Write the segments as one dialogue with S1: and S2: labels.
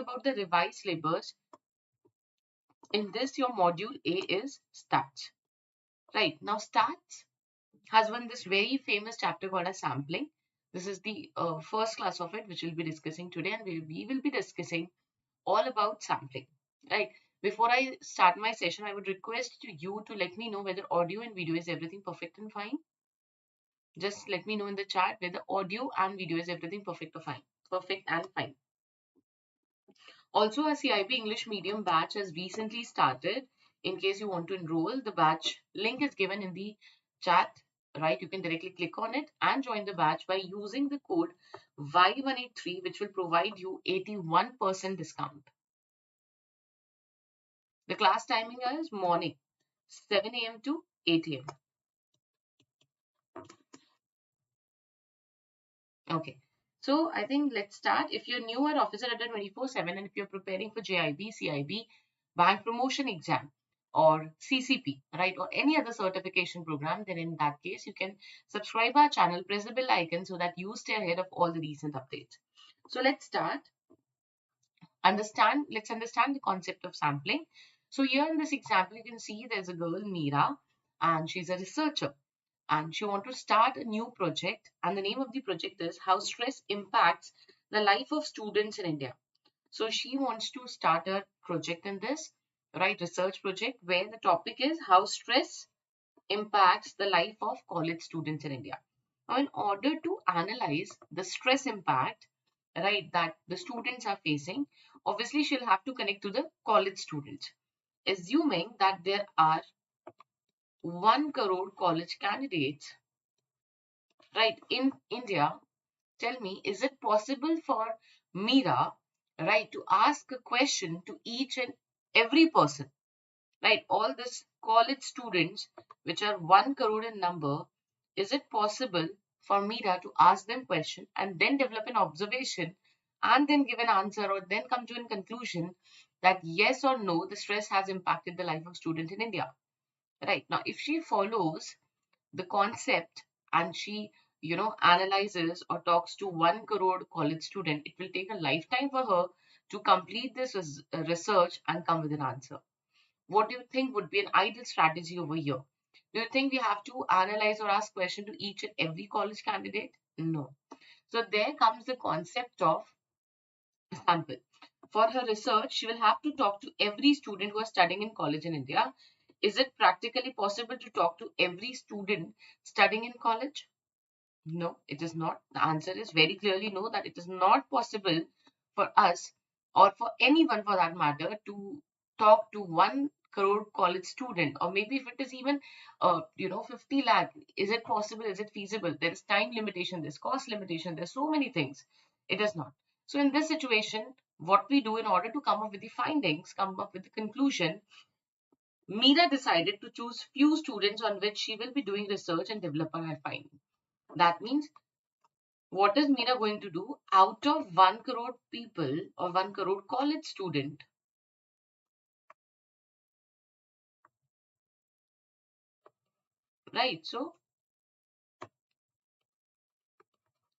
S1: about the revised syllabus, in this your module A is stats. Right, now stats has this very famous chapter called as sampling. This is the first class of it, which we'll be discussing today, and we will be discussing all about sampling. Right. Before I start my session, I would request you to let me know whether audio and video is everything perfect and fine. Just let me know in the chat whether audio and video is everything perfect or fine. Perfect and fine. Also, a CAIIB English medium batch has recently started. In case you want to enroll, the batch link is given in the chat. Right, you can directly click on it and join the batch by using the code Y183, which will provide you 81% discount. The class timing is morning 7 a.m. to 8 a.m. Okay, so I think let's start. If you're new at Officer Adda 24/7 and if you're preparing for JAIIB, CAIIB, Bank Promotion Exam or CCP, right, or any other certification program, then in that case, you can subscribe our channel, press the bell icon so that you stay ahead of all the recent updates. So let's start. Let's understand the concept of sampling. So here in this example, you can see there's a girl, Meera, and she's a researcher. And she wants to start a new project, and the name of the project is How Stress Impacts the Life of Students in India. So she wants to start a project in this, right, research project, where the topic is how stress impacts the life of college students in India. Now, in order to analyze the stress impact, right, that the students are facing, obviously she'll have to connect to the college students. Assuming that there are 1 crore college candidates, right, in India, tell me, is it possible for Meera, right, to ask a question to each and every person, right, all these college students, which are 1 crore in number, is it possible for Meera to ask them question and then develop an observation and then give an answer or then come to a conclusion that yes or no, the stress has impacted the life of students in India? Right, now, if she follows the concept and she analyzes or talks to 1 crore college student, it will take a lifetime for her to complete this research and come with an answer. What do you think would be an ideal strategy over here? Do you think we have to analyze or ask question to each and every college candidate? No. So there comes the concept of sample. For her research, she will have to talk to every student who is studying in college in India. Is it practically possible to talk to every student studying in college? No, it is not. The answer is very clearly no, that it is not possible for us or for anyone for that matter to talk to 1 crore college student, or maybe if it is even 50 lakh. Is it possible? Is it feasible? There is time limitation, there's cost limitation, there's so many things. It is not. So in this situation, what we do in order to come up with the findings, come up with the conclusion, Meera decided to choose few students on which she will be doing research and develop her finding. That means, what is Meera going to do? Out of 1 crore people or 1 crore college student, right? So,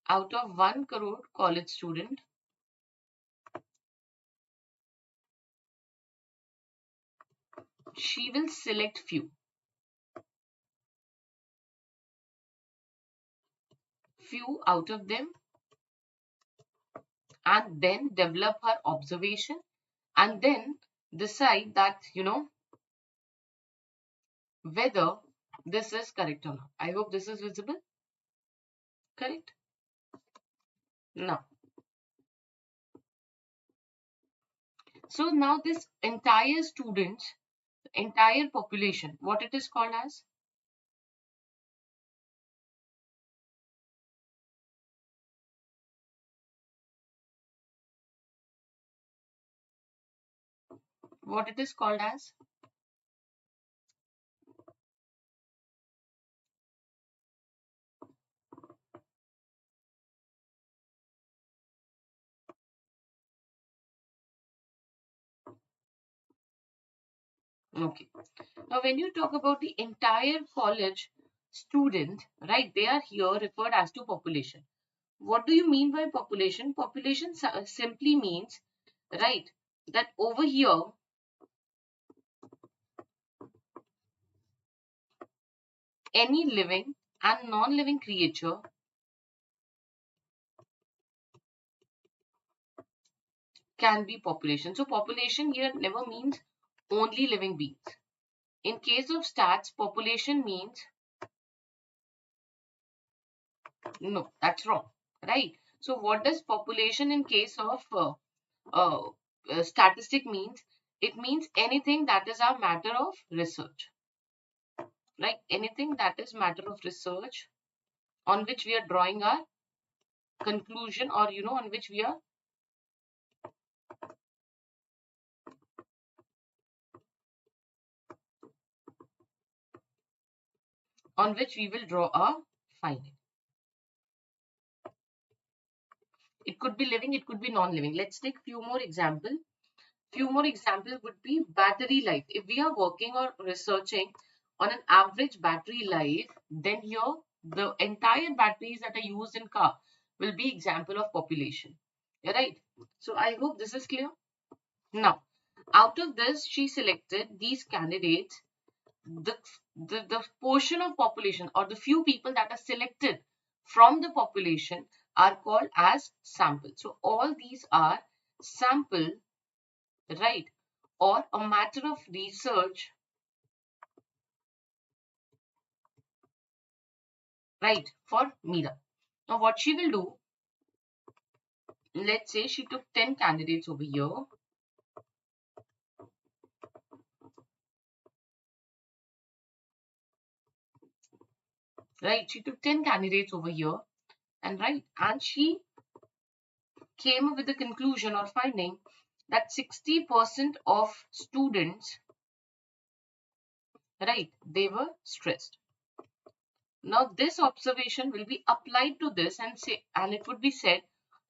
S1: out of 1 crore college student, she will select few out of them, and then develop her observation and then decide that, whether this is correct or not. I hope this is visible. Correct? Now, so now this entire students, entire population, what it is called as? What it is called as? Okay. Now, when you talk about the entire college student, right, they are here referred as to population. What do you mean by population? Population simply means right? That over here, any living and non-living creature can be population. So population here never means only living beings. In case of stats, population means, no, that's wrong, right? So what does population in case of statistic means? It means anything that is a matter of research, right? Anything that is matter of research on which we are drawing our conclusion, or on which we will draw a finding. It could be living, it could be non-living. Let's take few more examples. Few more examples would be battery life. If we are working or researching on an average battery life, then here the entire batteries that are used in car will be example of population. Right? So I hope this is clear. Now, out of this, she selected these candidates. The, the portion of population or the few people that are selected from the population are called as sample. So all these are sample, right, or a matter of research, right, for Meera. Now what she will do, let's say she took 10 candidates over here, right? She took 10 candidates over here, and right, and she came up with the conclusion or finding that 60% of students, right, they were stressed. Now this observation will be applied to this and say, and it would be said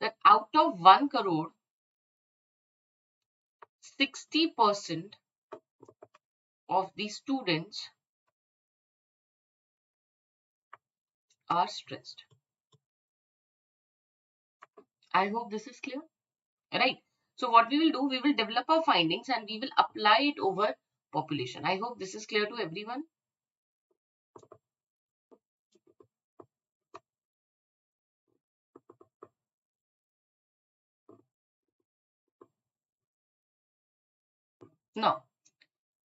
S1: that out of 1 crore, 60% of the students are stressed. I hope this is clear, right? So what we will do, we will develop our findings and we will apply it over population. I hope this is clear to everyone. Now,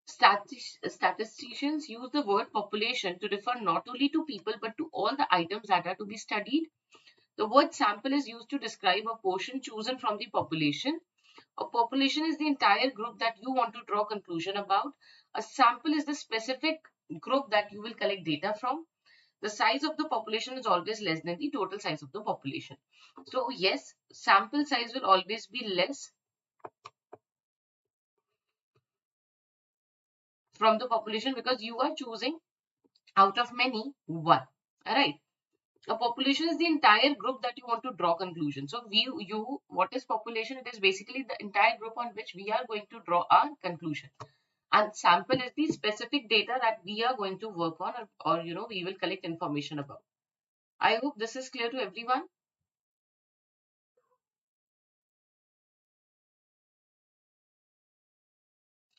S1: statisticians use the word population to refer not only to people but to all the items that are to be studied. The word sample is used to describe a portion chosen from the population. A population is the entire group that you want to draw conclusion about. A sample is the specific group that you will collect data from. The size of the population is always less than the total size of the population. So yes, sample size will always be less from the population because you are choosing out of many one. Alright. A population is the entire group that you want to draw conclusion. So what is population? It is basically the entire group on which we are going to draw our conclusion. And sample is the specific data that we are going to work on, or we will collect information about. I hope this is clear to everyone.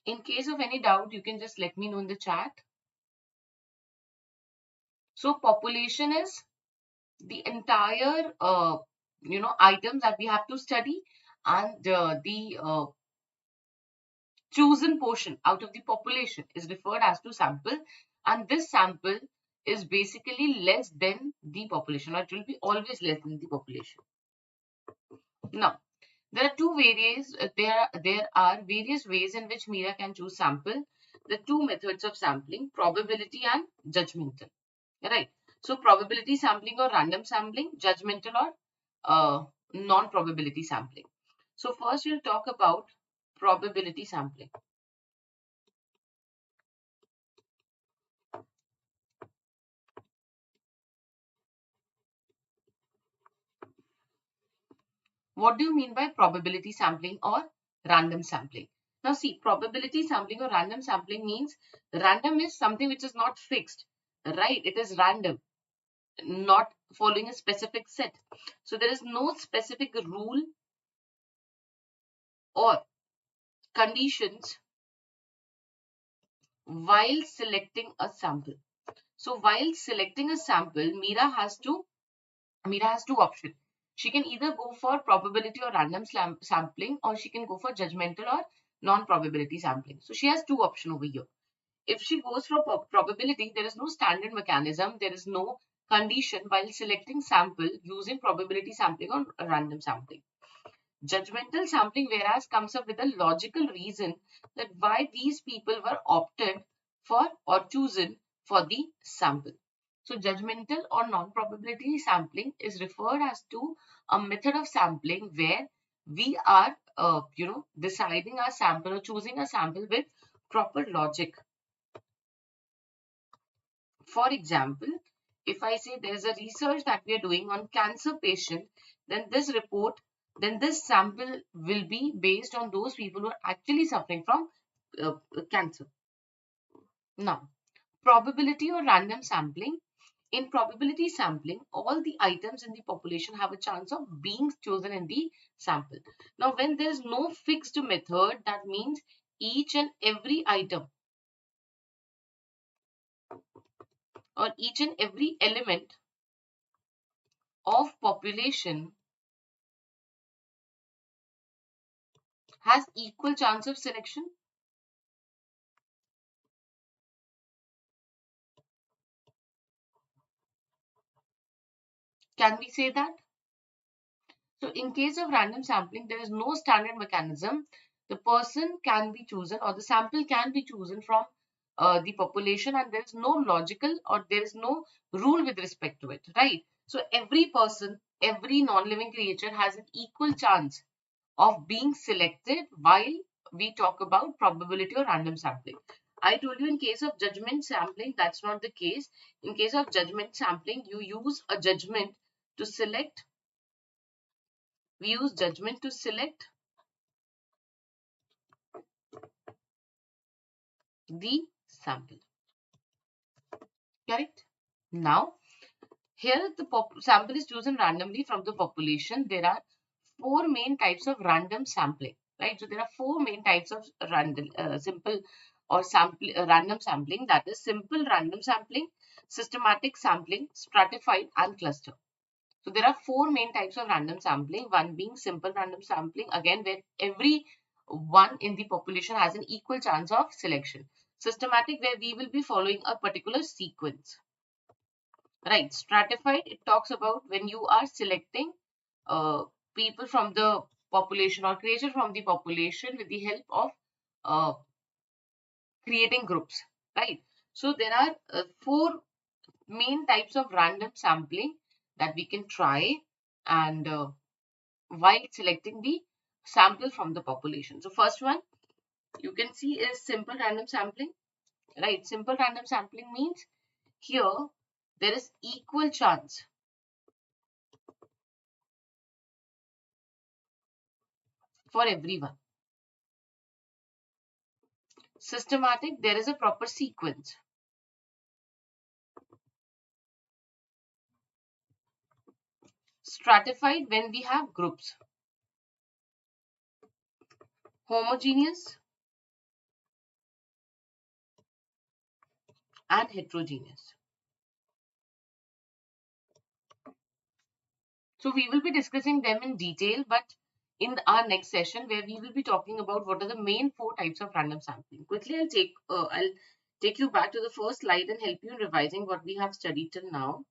S1: In case of any doubt, you can just let me know in the chat. So population is the entire items that we have to study, and the chosen portion out of the population is referred as to sample, and this sample is basically less than the population, or it will be always less than the population. Now, there are there are various ways in which Meera can choose sample. The two methods of sampling, probability and judgmental. Right. So probability sampling or random sampling, judgmental or non-probability sampling. So first we'll talk about probability sampling. What do you mean by probability sampling or random sampling? Now see, probability sampling or random sampling means random is something which is not fixed, right? It is random, not following a specific set. So there is no specific rule or conditions while selecting a sample. So while selecting a sample, Meera has two options. She can either go for probability or random sampling, or she can go for judgmental or non-probability sampling. So she has two options over here. If she goes for probability, there is no standard mechanism, there is no condition while selecting sample using probability sampling or random sampling. Judgmental sampling, whereas, comes up with a logical reason that why these people were opted for or chosen for the sample. So judgmental or non-probability sampling is referred as to a method of sampling where we are, deciding our sample or choosing a sample with proper logic. For example, if I say there's a research that we are doing on cancer patient, then this sample will be based on those people who are actually suffering from cancer. Now, probability or random sampling. In probability sampling, all the items in the population have a chance of being chosen in the sample. Now, when there's no fixed method, that means each and every item or each and every element of population has equal chance of selection. Can we say that? So in case of random sampling, there is no standard mechanism. The person can be chosen or the sample can be chosen from the population, and there is no logical or there is no rule with respect to it, right? So every person, every non-living creature has an equal chance of being selected while we talk about probability or random sampling. I told you in case of judgment sampling, that's not the case. In case of judgment sampling, you use a judgment to select, we use judgment to select the sample, correct? Now, here the sample is chosen randomly from the population. There are four main types of random sampling, right? So there are four main types of simple or random sampling, that is simple random sampling, systematic sampling, stratified, and cluster. So there are four main types of random sampling, one being simple random sampling, again where every one in the population has an equal chance of selection. Systematic, where we will be following a particular sequence. Right, stratified, it talks about when you are selecting people from the population or creatures from the population with the help of uh, creating groups, right? So there are four main types of random sampling that we can try and while selecting the sample from the population. So first one you can see is simple random sampling, right? Simple random sampling means here there is equal chance for everyone. Systematic, there is a proper sequence. Stratified, when we have groups. Homogeneous and heterogeneous. So we will be discussing them in detail, but in our next session where we will be talking about what are the main four types of random sampling. Quickly, I'll take you back to the first slide and help you in revising what we have studied till now.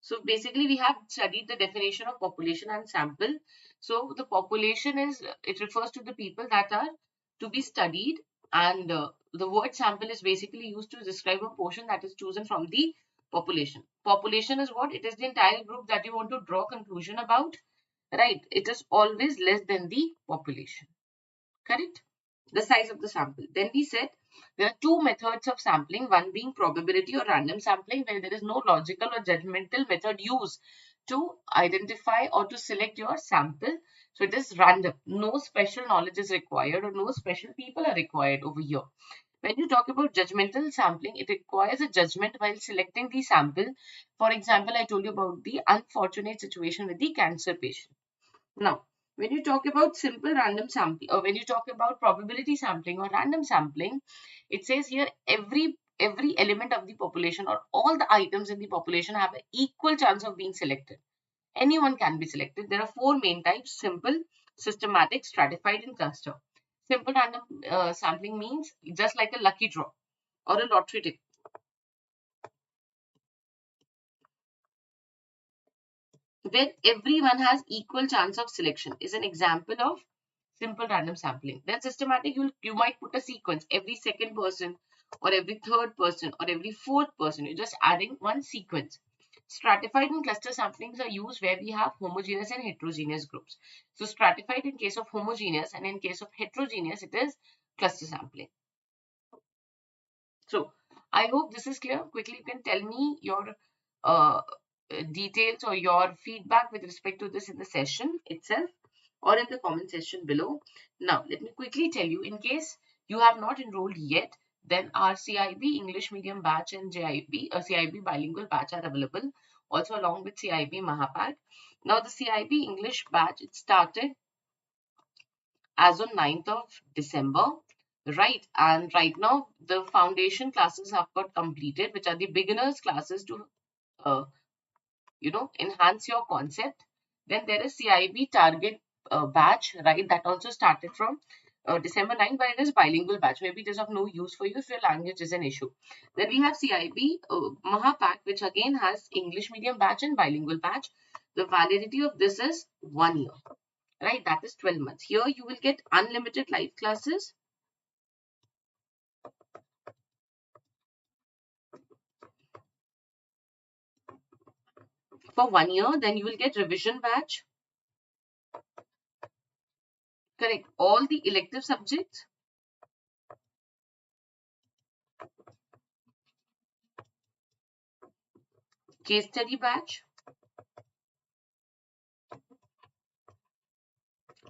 S1: So basically, we have studied the definition of population and sample. So the population is, it refers to the people that are to be studied, and the word sample is basically used to describe a portion that is chosen from the population. Population is what? It is the entire group that you want to draw conclusion about, right? It is always less than the population, correct? The size of the sample. Then we said there are two methods of sampling, one being probability or random sampling, where there is no logical or judgmental method used to identify or to select your sample. So it is random. No special knowledge is required or no special people are required over here. When you talk about judgmental sampling, it requires a judgment while selecting the sample. For example, I told you about the unfortunate situation with the cancer patient. Now, When you talk about simple random sampling, or when you talk about probability sampling or random sampling, it says here every element of the population or all the items in the population have an equal chance of being selected. Anyone can be selected. There are four main types: simple, systematic, stratified, and cluster. Simple random sampling means just like a lucky draw or a lottery ticket, where everyone has equal chance of selection, is an example of simple random sampling. Then systematic, you might put a sequence every second person or every third person or every fourth person. You're just adding one sequence. Stratified and cluster samplings are used where we have homogeneous and heterogeneous groups. So stratified in case of homogeneous, and in case of heterogeneous, it is cluster sampling. So I hope this is clear. Quickly, you can tell me your uh, details or your feedback with respect to this in the session itself or in the comment section below. Now, let me quickly tell you, in case you have not enrolled yet, then our CIB English medium batch and JIB, CIB bilingual batch are available, also along with CIB Mahapat. Now, the CIB English batch, it started as on 9th of December, right? And right now, the foundation classes have got completed, which are the beginners classes to uh, enhance your concept. Then there is CIB target batch, right? That also started from December 9th, but it is bilingual batch. Maybe it is of no use for you if your language is an issue. Then we have CIB Mahapack, which again has English medium batch and bilingual batch. The validity of this is 1 year, right? That is 12 months. Here you will get unlimited live classes for 1 year. Then you will get revision batch, correct? All the elective subjects, case study batch,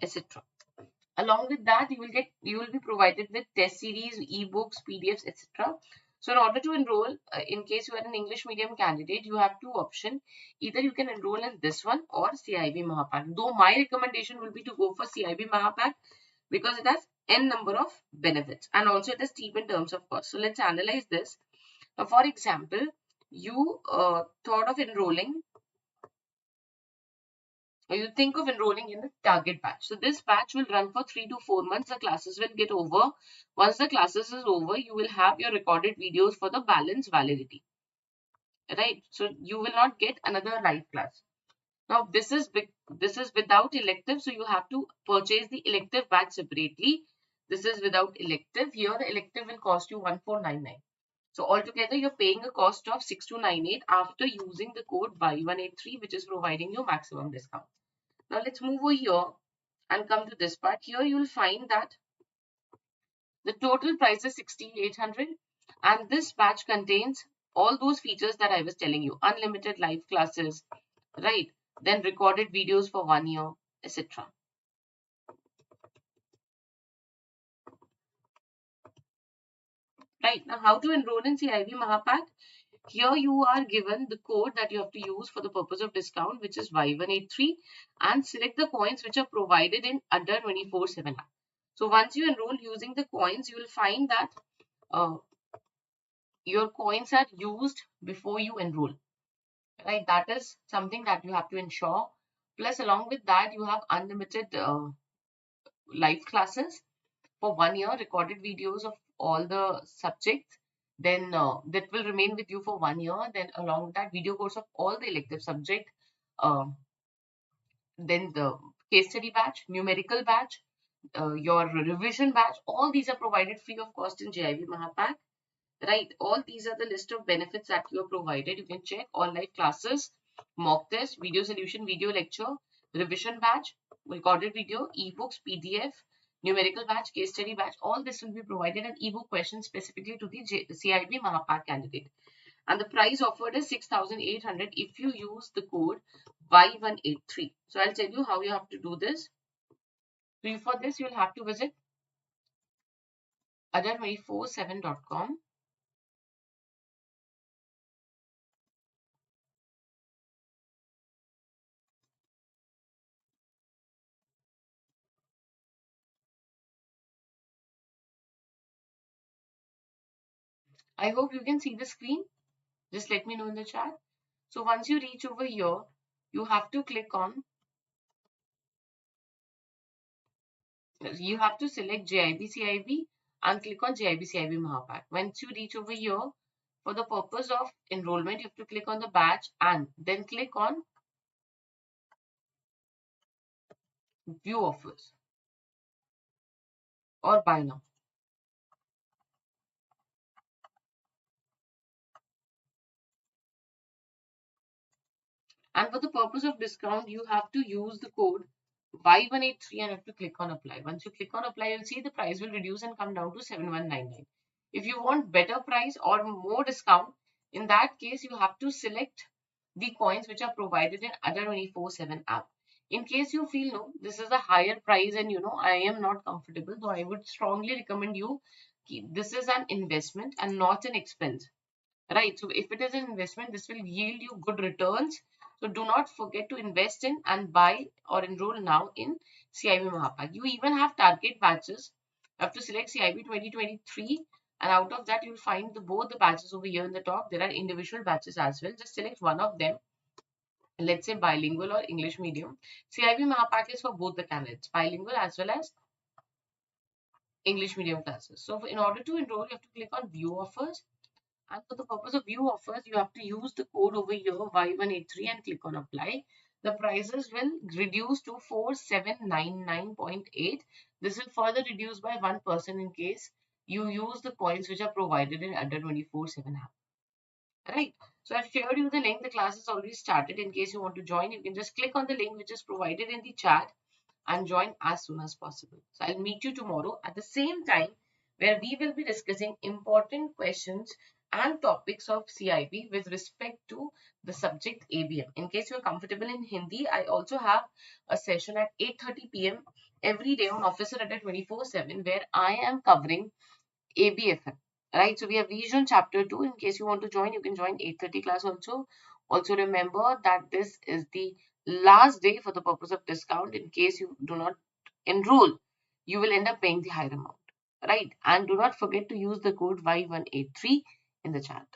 S1: etc. Along with that, you will be provided with test series, ebooks, PDFs, etc. So in order to enroll, in case you are an English medium candidate, you have two options. Either you can enroll in this one or CIB Mahapack. Though my recommendation will be to go for CIB Mahapack because it has n number of benefits and also it is cheap in terms of cost. So let's analyze this. Now, for example, you thought of enrolling, or you think of enrolling in a target batch. So this batch will run for 3 to 4 months. The classes will get over. Once the classes is over, you will have your recorded videos for the balance validity, right? So you will not get another live class. Now this is without elective, so you have to purchase the elective batch separately. This is without elective. Here the elective will cost you 1499. So altogether you're paying a cost of 6298 after using the code BUY183, which is providing you maximum discount. Now let's move over here and come to this part. Here you will find that the total price is 6800 and this batch contains all those features that I was telling you: unlimited live classes, right? Then recorded videos for 1 year, etc. Right, now how to enroll in CIB Mahapack? Here you are given the code that you have to use for the purpose of discount, which is Y183, and select the coins which are provided in Adda 24/7 app. So once you enroll using the coins, you will find that uh, your coins are used before you enroll, right? That is something that you have to ensure. Plus, along with that, you have unlimited live classes for 1 year, recorded videos of all the subjects. Then that will remain with you for 1 year. Then along with that, video course of all the elective subject. Um, then the case study batch, numerical batch, your revision batch. All these are provided free of cost in JIB Mahapack. Right, all these are the list of benefits that you are provided. You can check all live classes, mock test, video solution, video lecture, revision batch, recorded video, ebooks, PDF, numerical batch, case study batch. All this will be provided an ebook question specifically to the CIB Mahapack candidate. And the price offered is 6800 if you use the code Y183. So I'll tell you how you have to do this. So for this, you'll have to visit adda247.com. I hope you can see the screen. Just let me know in the chat. So once you reach over here, you have to click on, you have to select JIB CIB and click on JIB CIB Mahapack. Once you reach over here, for the purpose of enrollment, you have to click on the batch and then click on view offers or buy now. And for the purpose of discount, you have to use the code Y183 and have to click on apply. Once you click on apply, you'll see the price will reduce and come down to 7199. If you want better price or more discount, in that case, you have to select the coins which are provided in Adda 24/7 app. In case you feel no, this is a higher price and I am not comfortable, so I would strongly recommend you this is an investment and not an expense. Right. So if it is an investment, this will yield you good returns. So do not forget to invest in and buy or enroll now in CIB Mahapack. You even have target batches. You have to select CIB 2023, and out of that you'll find both the batches over here in the top. There are individual batches as well. Just select one of them. Let's say bilingual or English medium. CIB Mahapack is for both the candidates, bilingual as well as English medium classes. So in order to enroll, you have to click on view offers. And for the purpose of view offers, you have to use the code over here Y183 and click on apply. The prices will reduce to 4799.8. This will further reduce by 1% in case you use the coins which are provided in Adda 24/7 app. Right. So I've shared you the link. The class has already started. In case you want to join, you can just click on the link which is provided in the chat and join as soon as possible. So I'll meet you tomorrow at the same time where we will be discussing important questions and topics of CIB with respect to the subject ABM. In case you're comfortable in Hindi, I also have a session at 8:30 p.m. every day on Officer Adda 24/7 where I am covering ABFM. Right, so we have reached on chapter 2. In case you want to join, you can join 8:30 class also. Also remember that this is the last day for the purpose of discount. In case you do not enroll, you will end up paying the higher amount. Right, and do not forget to use the code Y183 in the chat.